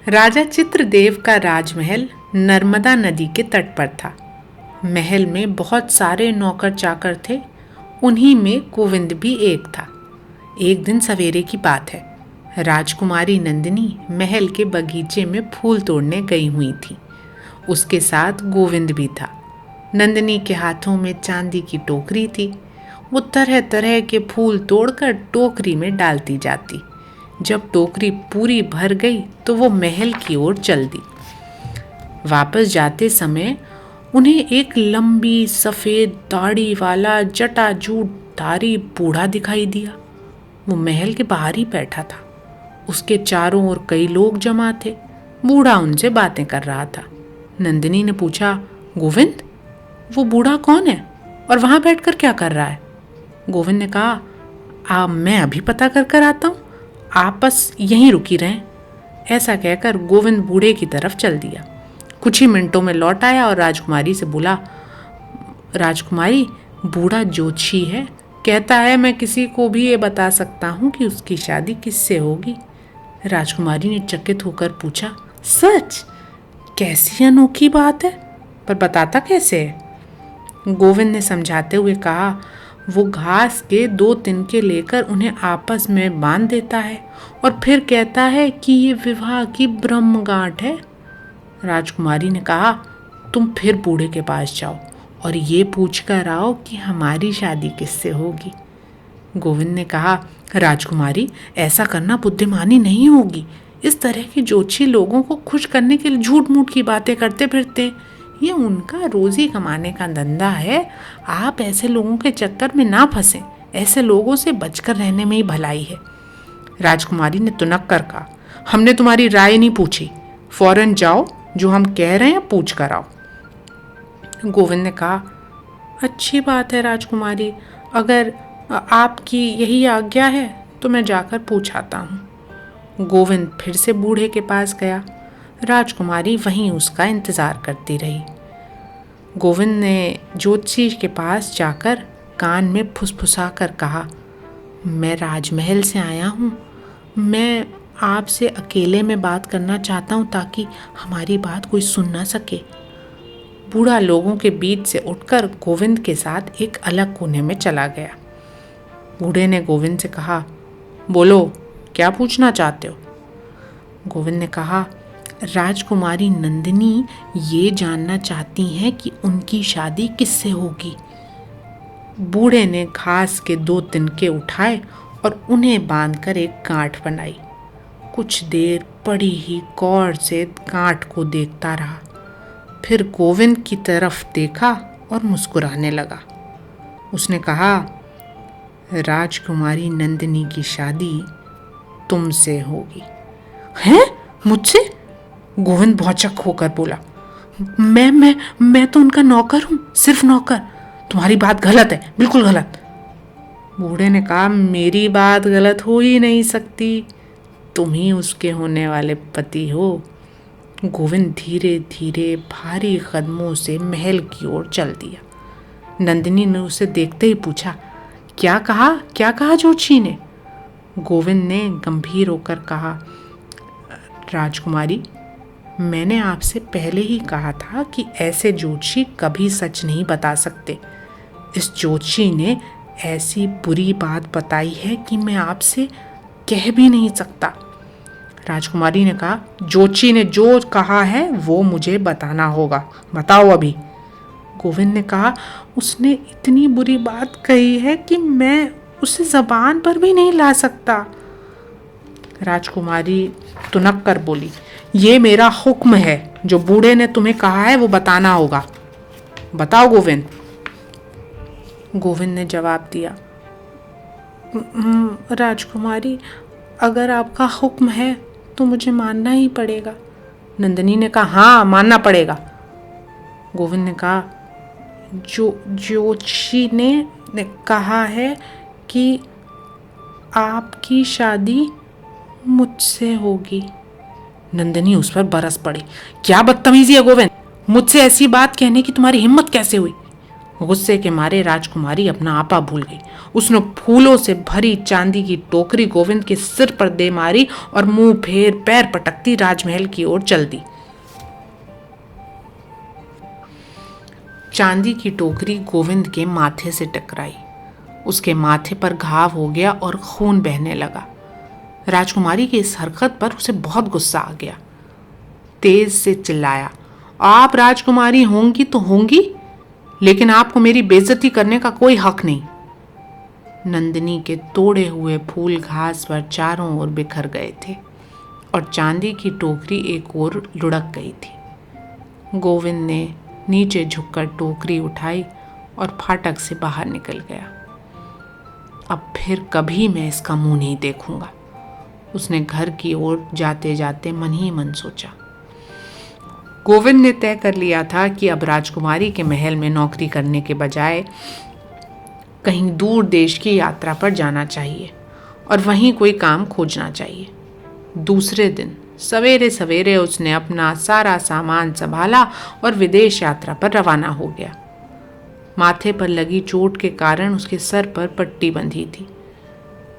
राजा चित्रदेव का राजमहल नर्मदा नदी के तट पर था। महल में बहुत सारे नौकर चाकर थे, उन्हीं में गोविंद भी एक था। एक दिन सवेरे की बात है। राजकुमारी नंदिनी महल के बगीचे में फूल तोड़ने गई हुई थी। उसके साथ गोविंद भी था। नंदिनी के हाथों में चांदी की टोकरी थी। वो तरह तरह के फूल तोड़कर टोकरी में डालती जाती। जब टोकरी पूरी भर गई तो वो महल की ओर चल दी। वापस जाते समय उन्हें एक लंबी सफ़ेद दाढ़ी वाला जटाजूटधारी बूढ़ा दिखाई दिया। वो महल के बाहर ही बैठा था। उसके चारों ओर कई लोग जमा थे। बूढ़ा उनसे बातें कर रहा था। नंदिनी ने पूछा, गोविंद, वो बूढ़ा कौन है और वहाँ बैठकर क्या कर रहा है? गोविंद ने कहा, मैं अभी पता कर कर आता हूँ, आप बस यहीं रुकी रहें। ऐसा कहकर गोविंद बूढ़े की तरफ चल दिया। कुछ ही मिनटों में लौट आया और राजकुमारी से बोला, राजकुमारी, बूढ़ा ज्योतिषी है, कहता है मैं किसी को भी ये बता सकता हूँ कि उसकी शादी किससे होगी। राजकुमारी ने चकित होकर पूछा, सच? कैसी अनोखी बात है, पर बताता कैसे है? गोविंद ने समझाते हुए कहा, वो घास के 2 तिनके लेकर उन्हें आपस में बांध देता है और फिर कहता है कि ये विवाह की ब्रह्म गांठ है। राजकुमारी ने कहा, तुम फिर बूढ़े के पास जाओ और ये पूछ कर आओ कि हमारी शादी किससे होगी। गोविंद ने कहा, राजकुमारी, ऐसा करना बुद्धिमानी नहीं होगी। इस तरह के ज्योतिषी लोगों को खुश करने के लिए झूठ मूठ की बातें करते फिरते। ये उनका रोजी कमाने का धंधा है। आप ऐसे लोगों के चक्कर में ना फंसें। ऐसे लोगों से बचकर रहने में ही भलाई है। राजकुमारी ने तुनक कर कहा, हमने तुम्हारी राय नहीं पूछी, फौरन जाओ, जो हम कह रहे हैं पूछ कर आओ। गोविंद ने कहा, अच्छी बात है राजकुमारी, अगर आपकी यही आज्ञा है तो मैं जाकर पूछ आता हूँ। गोविंद फिर से बूढ़े के पास गया। राजकुमारी वहीं उसका इंतज़ार करती रही। गोविंद ने ज्योतिषी के पास जाकर कान में फुसफुसा कर कहा, मैं राजमहल से आया हूँ। मैं आपसे अकेले में बात करना चाहता हूँ ताकि हमारी बात कोई सुन ना सके। बूढ़ा लोगों के बीच से उठकर गोविंद के साथ एक अलग कोने में चला गया। बूढ़े ने गोविंद से कहा, बोलो, क्या पूछना चाहते हो? गोविंद ने कहा, राजकुमारी नंदिनी ये जानना चाहती हैं कि उनकी शादी किससे होगी। बूढ़े ने घास के 2 तिनके उठाए और उन्हें बांधकर एक गांठ बनाई। कुछ देर बड़ी ही गौर से गांठ को देखता रहा, फिर गोविंद की तरफ देखा और मुस्कुराने लगा। उसने कहा, राजकुमारी नंदिनी की शादी तुमसे होगी। हैं? मुझसे? गोविंद भौचक होकर बोला, मैं तो उनका नौकर हूँ, सिर्फ नौकर। तुम्हारी बात गलत है, बिल्कुल गलत। बूढ़े ने कहा, मेरी बात गलत हो ही नहीं सकती, तुम ही उसके होने वाले पति हो। गोविंद धीरे धीरे भारी कदमों से महल की ओर चल दिया। नंदिनी ने उसे देखते ही पूछा, क्या कहा ज्योतिषी ने? गोविंद ने गंभीर होकर कहा, राजकुमारी, मैंने आपसे पहले ही कहा था कि ऐसे ज्योतिषी कभी सच नहीं बता सकते। इस ज्योतिषी ने ऐसी बुरी बात बताई है कि मैं आपसे कह भी नहीं सकता। राजकुमारी ने कहा, ज्योतिषी ने जो कहा है वो मुझे बताना होगा, बताओ अभी। गोविंद ने कहा, उसने इतनी बुरी बात कही है कि मैं उसे ज़बान पर भी नहीं ला सकता। राजकुमारी तुनक कर बोली, ये मेरा हुक्म है, जो बूढ़े ने तुम्हें कहा है वो बताना होगा, बताओ गोविंद। गोविंद ने जवाब दिया, राजकुमारी, अगर आपका हुक्म है तो मुझे मानना ही पड़ेगा। नंदिनी ने कहा, हाँ, मानना पड़ेगा। गोविंद ने कहा, ज्योतिषी ने कहा है कि आपकी शादी मुझसे होगी। नंदिनी उस पर बरस पड़ी, क्या बदतमीजी है गोविंद, मुझसे ऐसी बात कहने की तुम्हारी हिम्मत कैसे हुई? गुस्से के मारे राजकुमारी अपना आपा भूल गई। उसने फूलों से भरी चांदी की टोकरी गोविंद के सिर पर दे मारी और मुंह फेर पैर पटकती राजमहल की ओर चल दी। चांदी की टोकरी गोविंद के माथे से टकराई। उसके माथे पर घाव हो गया और खून बहने लगा। राजकुमारी की इस हरकत पर उसे बहुत गुस्सा आ गया। तेज से चिल्लाया, आप राजकुमारी होंगी तो होंगी, लेकिन आपको मेरी बेइज्जती करने का कोई हक नहीं। नंदिनी के तोड़े हुए फूल घास पर चारों ओर बिखर गए थे और चांदी की टोकरी एक ओर लुढ़क गई थी। गोविंद ने नीचे झुककर टोकरी उठाई और फाटक से बाहर निकल गया। अब फिर कभी मैं इसका मुंह नहीं देखूंगा, उसने घर की ओर जाते जाते मन ही मन सोचा। गोविंद ने तय कर लिया था कि अब राजकुमारी के महल में नौकरी करने के बजाय कहीं दूर देश की यात्रा पर जाना चाहिए और वहीं कोई काम खोजना चाहिए। दूसरे दिन सवेरे सवेरे उसने अपना सारा सामान संभाला और विदेश यात्रा पर रवाना हो गया। माथे पर लगी चोट के कारण उसके सर पर पट्टी बंधी थी।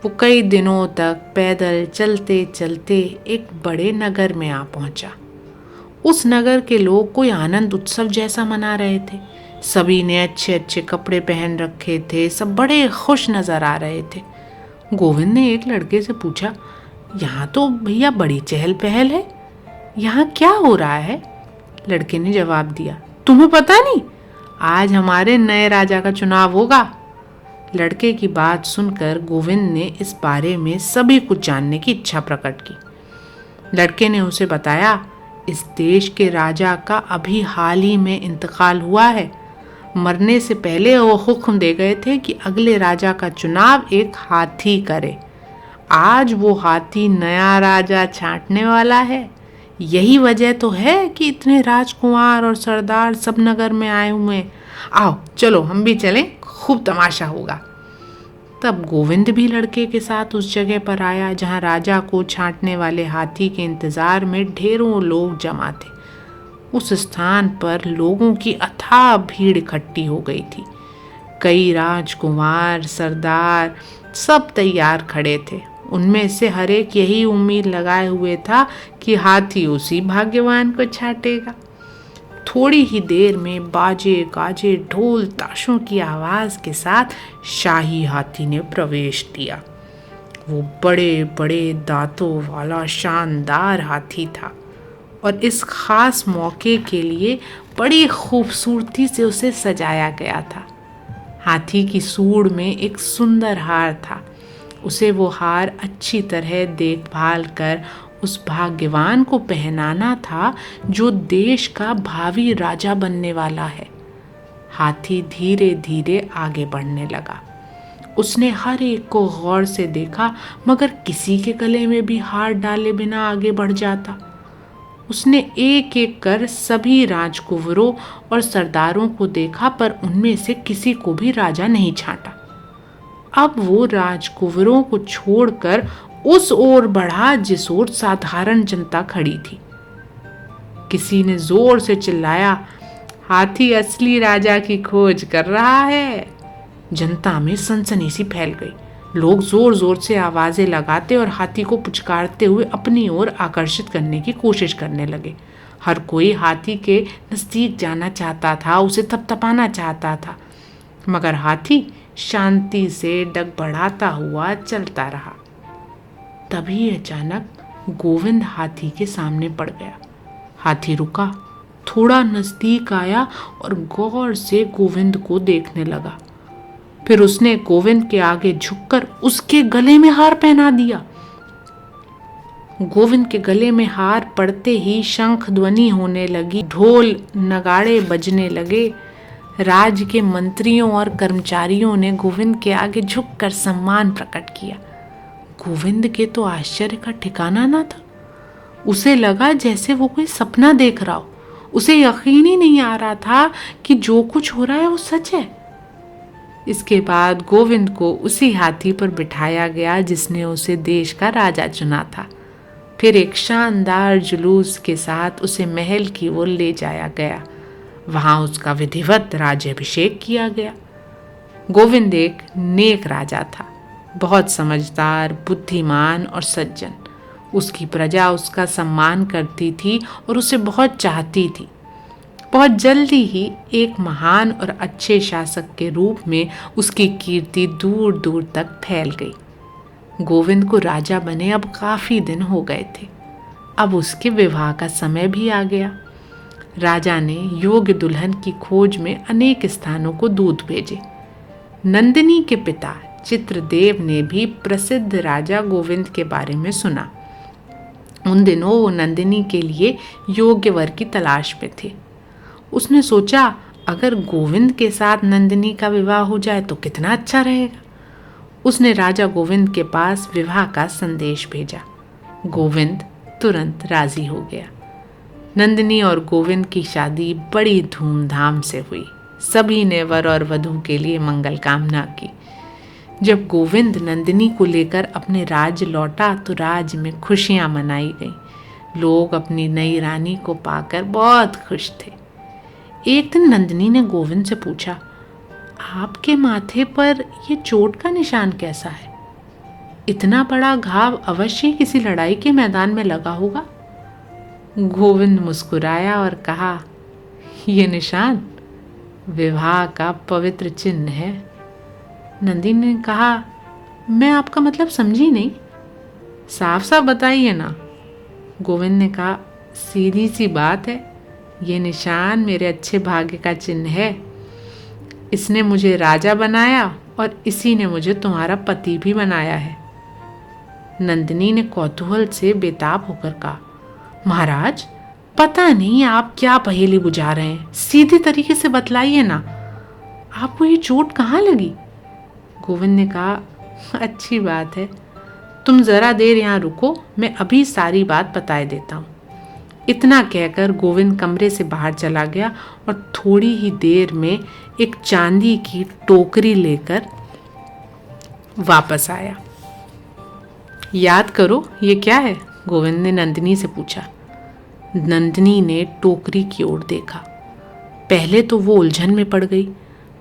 वो कई दिनों तक पैदल चलते चलते एक बड़े नगर में आ पहुंचा। उस नगर के लोग कोई आनंद उत्सव जैसा मना रहे थे। सभी ने अच्छे अच्छे कपड़े पहन रखे थे, सब बड़े खुश नजर आ रहे थे। गोविंद ने एक लड़के से पूछा, यहाँ तो भैया बड़ी चहल पहल है, यहाँ क्या हो रहा है? लड़के ने जवाब दिया, तुम्हें पता नहीं, आज हमारे नए राजा का चुनाव होगा। लड़के की बात सुनकर गोविंद ने इस बारे में सभी कुछ जानने की इच्छा प्रकट की। लड़के ने उसे बताया, इस देश के राजा का अभी हाल ही में इंतकाल हुआ है। मरने से पहले वो हुक्म दे गए थे कि अगले राजा का चुनाव एक हाथी करे। आज वो हाथी नया राजा छांटने वाला है। यही वजह तो है कि इतने राजकुमार और सरदार सब नगर में आए हुए हैं। आओ चलो हम भी चलें, खूब तमाशा होगा। तब गोविंद भी लड़के के साथ उस जगह पर आया जहां राजा को छांटने वाले हाथी के इंतजार में ढेरों लोग जमा थे। उस स्थान पर लोगों की अथाह भीड़ इकट्ठी हो गई थी। कई राजकुमार, सरदार सब तैयार खड़े थे। उनमें से हर एक यही उम्मीद लगाए हुए था कि हाथी उसी भाग्यवान को छांटेगा। थोड़ी ही देर में बाजे गाजे ढोल ताशों की आवाज के साथ शाही हाथी ने प्रवेश किया। वो बड़े बड़े दांतों वाला शानदार हाथी था और इस खास मौके के लिए बड़ी खूबसूरती से उसे सजाया गया था। हाथी की सूंड में एक सुंदर हार था। उसे वो हार अच्छी तरह देखभाल कर उस भाग्यवान को पहनाना था जो देश का भावी राजा बनने वाला है। हाथी धीरे धीरे आगे बढ़ने लगा। उसने हर एक को गौर से देखा, मगर किसी के गले में भी हार डाले बिना आगे बढ़ जाता। उसने एक एक कर सभी राजकुंवरों और सरदारों को देखा, पर उनमें से किसी को भी राजा नहीं छांटा। अब वो राजकुंवरों को छोड़कर उस ओर बढ़ा जिस ओर साधारण जनता खड़ी थी। किसी ने जोर से चिल्लाया, हाथी असली राजा की खोज कर रहा है। जनता में सनसनी सी फैल गई। लोग जोर जोर से आवाजें लगाते और हाथी को पुचकारते हुए अपनी ओर आकर्षित करने की कोशिश करने लगे। हर कोई हाथी के नजदीक जाना चाहता था, उसे थपथपाना चाहता था, मगर हाथी शांति से डगमगाता हुआ चलता रहा। तभी अचानक गोविंद हाथी के सामने पड़ गया। हाथी रुका, थोड़ा नजदीक आया और गौर से गोविंद को देखने लगा। फिर उसने गोविंद के आगे झुककर उसके गले में हार पहना दिया। गोविंद के गले में हार पड़ते ही शंख ध्वनि होने लगी, ढोल नगाड़े बजने लगे। राज्य के मंत्रियों और कर्मचारियों ने गोविंद के आगे झुककर सम्मान प्रकट किया। गोविंद के तो आश्चर्य का ठिकाना ना था। उसे लगा जैसे वो कोई सपना देख रहा हो। उसे यकीन ही नहीं आ रहा था कि जो कुछ हो रहा है वो सच है। इसके बाद गोविंद को उसी हाथी पर बिठाया गया जिसने उसे देश का राजा चुना था। फिर एक शानदार जुलूस के साथ उसे महल की ओर ले जाया गया। वहां उसका विधिवत राज्याभिषेक किया गया। गोविंद एक नेक राजा था, बहुत समझदार, बुद्धिमान और सज्जन। उसकी प्रजा उसका सम्मान करती थी और उसे बहुत चाहती थी। बहुत जल्दी ही एक महान और अच्छे शासक के रूप में उसकी कीर्ति दूर दूर तक फैल गई। गोविंद को राजा बने अब काफी दिन हो गए थे। अब उसके विवाह का समय भी आ गया। राजा ने योग्य दुल्हन की खोज में अनेक स्थानों को दूत भेजे। नंदिनी के पिता चित्रदेव ने भी प्रसिद्ध राजा गोविंद के बारे में सुना। उन दिनों वो नंदिनी के लिए योग्य वर की तलाश में थे। उसने सोचा, अगर गोविंद के साथ नंदिनी का विवाह हो जाए तो कितना अच्छा रहेगा। उसने राजा गोविंद के पास विवाह का संदेश भेजा। गोविंद तुरंत राजी हो गया। नंदिनी और गोविंद की शादी बड़ी धूमधाम से हुई। सभी ने वर और वधू के लिए मंगल कामना की। जब गोविंद नंदिनी को लेकर अपने राज्य लौटा तो राज्य में खुशियां मनाई गई। लोग अपनी नई रानी को पाकर बहुत खुश थे। एक दिन नंदिनी ने गोविंद से पूछा, आपके माथे पर ये चोट का निशान कैसा है? इतना बड़ा घाव अवश्य किसी लड़ाई के मैदान में लगा होगा। गोविंद मुस्कुराया और कहा, ये निशान विवाह का पवित्र चिन्ह है। नंदिनी ने कहा, मैं आपका मतलब समझी नहीं, साफ साफ बताइए ना। गोविंद ने कहा, सीधी सी बात है, ये निशान मेरे अच्छे भाग्य का चिन्ह है। इसने मुझे राजा बनाया और इसी ने मुझे तुम्हारा पति भी बनाया है। नंदिनी ने कौतूहल से बेताब होकर कहा, महाराज, पता नहीं आप क्या पहेली बुझा रहे हैं, सीधे तरीके से बतलाइए ना, आपको ये चोट कहाँ लगी? गोविंद ने कहा, अच्छी बात है, तुम जरा देर यहाँ रुको, मैं अभी सारी बात बताए देता हूँ। इतना कहकर गोविंद कमरे से बाहर चला गया और थोड़ी ही देर में एक चांदी की टोकरी लेकर वापस आया। याद करो, ये क्या है? गोविंद ने नंदिनी से पूछा। नंदिनी ने टोकरी की ओर देखा। पहले तो वो उलझन में पड़ गई,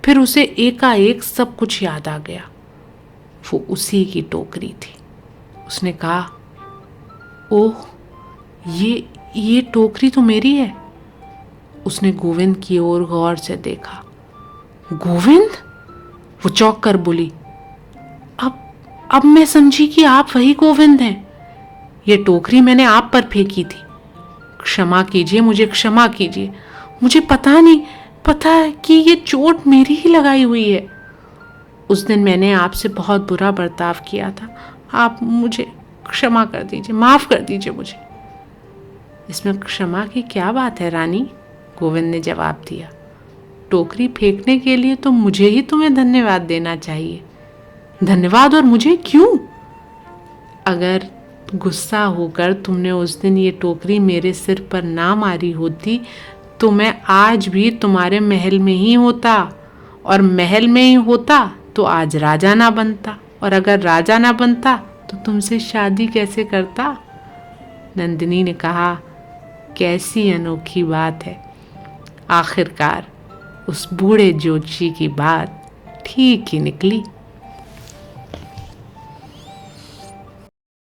फिर उसे एकाएक सब कुछ याद आ गया। वो उसी की टोकरी थी। उसने कहा, ओह, ये टोकरी तो मेरी है। उसने गोविंद की ओर गौर से देखा। गोविंद? वो चौंक कर बोली, अब मैं समझी कि आप वही गोविंद हैं। ये टोकरी मैंने आप पर फेंकी थी। क्षमा कीजिए, मुझे क्षमा कीजिए। मुझे पता है कि ये चोट मेरी ही लगाई हुई है। उस दिन मैंने आपसे बहुत बुरा बर्ताव किया था। आप मुझे क्षमा कर दीजिए, माफ कर दीजिए मुझे। इसमें क्षमा की क्या बात है रानी? गोविंद ने जवाब दिया। टोकरी फेंकने के लिए तो मुझे ही तुम्हें धन्यवाद देना चाहिए। धन्यवाद? और मुझे क्यों? अगर गुस्सा होकर तुमने उस दिन ये टोकरी मेरे सिर पर ना मारी होती तो मैं आज भी तुम्हारे महल में ही होता, और महल में ही होता तो आज राजा ना बनता, और अगर राजा ना बनता तो तुमसे शादी कैसे करता? नंदिनी ने कहा, कैसी अनोखी बात है। आखिरकार उस बूढ़े ज्योतिषी की बात ठीक ही निकली।